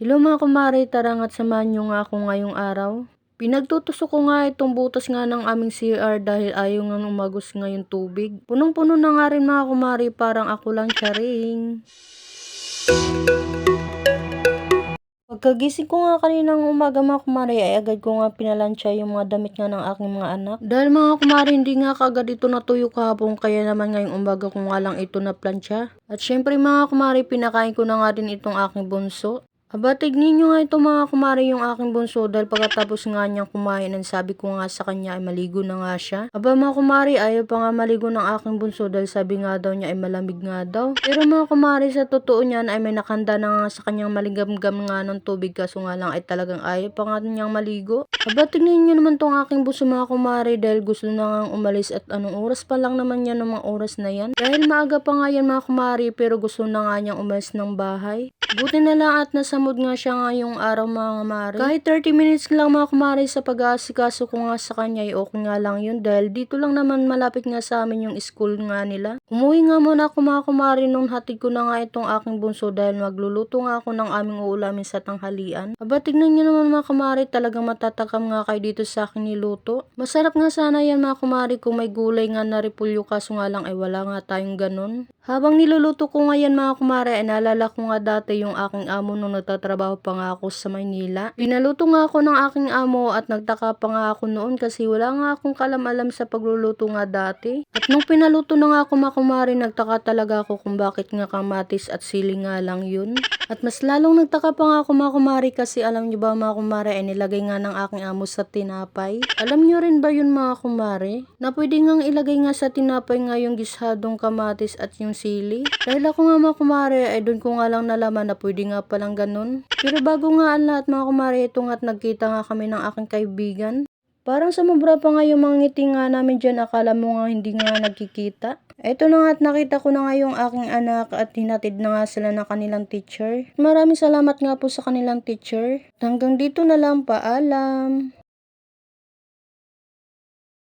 Hello mga kumare, tara nga't samahan niyo nga ako ngayong araw. Pinagtutusok ko nga itong butas nga ng aming CR dahil ayaw nga umagos ngayong tubig. Punong-puno na nga rin mga kumare, parang ako lang, charing. Pagkagising ko nga kaninang umaga mga kumare ay agad ko nga pinalansya yung mga damit nga ng aking mga anak. Dahil mga kumare hindi nga kagad ito natuyo kahapon, kaya naman ngayong umaga ko nga lang ito na plansya. At syempre mga kumare, pinakain ko na nga din itong aking bunso. Aba, tignan nyo nga ito mga kumare, yung aking bunso, dahil pagkatapos nga niyang kumain, ang sabi ko nga sa kanya ay maligo na nga siya. Aba mga kumare, ayaw pa nga maligo ng aking bunso dahil sabi nga daw niya ay malamig nga daw. Pero mga kumare, sa totoo niyan ay may nakanda na nga sa kanyang maligam-gam nga ng tubig, kaso nga lang ay talagang ayaw pa nga niyang maligo. Aba, tignan nyo naman tong aking bunso mga kumare, dahil gusto na nga umalis at anong oras pa lang naman yan ng mga oras na yan. Dahil maaga pa nga yan mga kumare, pero gusto na nga niyang umalis ng bahay. Buti na lang at nasa mood nga siya ngayong araw mga kumare. Kahit 30 minutes lang mga kumare sa pag-aasikaso ko nga sa kanya ay okay nga lang yun, dahil dito lang naman malapit nga sa amin yung school nga nila. Umuwi nga muna ako mga kumare nung hatid ko na nga itong aking bunso dahil magluluto nga ako ng aming uulamin sa tanghalian. Aba, tignan nyo naman mga kumare, talagang matatakam nga kayo dito sa aking niluto. Masarap nga sana yan mga kumare kung may gulay nga na repulyo, kaso nga lang ay wala nga tayong ganun. Habang niluluto ko nga yan mga kumare ay naalala ko nga dati yung aking amo nung nagtatrabaho pa nga ako sa Maynila. Pinaluto nga ako ng aking amo at nagtaka pa nga ako noon kasi wala nga akong kalam-alam sa pagluluto nga dati. At nung pinaluto na nga ako mga kumare, nagtaka talaga ako kung bakit nga kamatis at sili nga lang yun. At mas lalong nagtaka pa nga ako mga kumare kasi alam nyo ba mga kumare ay nilagay nga ng aking amo sa tinapay. Alam nyo rin ba yun mga kumare? Na pwede nga ilagay nga sa tinapay nga yung gisadong kamatis at yung sili. Dahil ako nga mga kumare ay doon ko nga lang nalaman na pwede nga palang ganun. Pero bago nga ang lahat mga kumare, ito nga't nagkita nga kami ng aking kaibigan. Parang sumobra pa nga yung mga ngiti nga namin dyan, akala mo nga hindi nga nagkikita. Eto na nga at nakita ko na nga yung aking anak at hinatid na nga sila ng kanilang teacher. Maraming salamat nga po sa kanilang teacher. Hanggang dito na lang, paalam.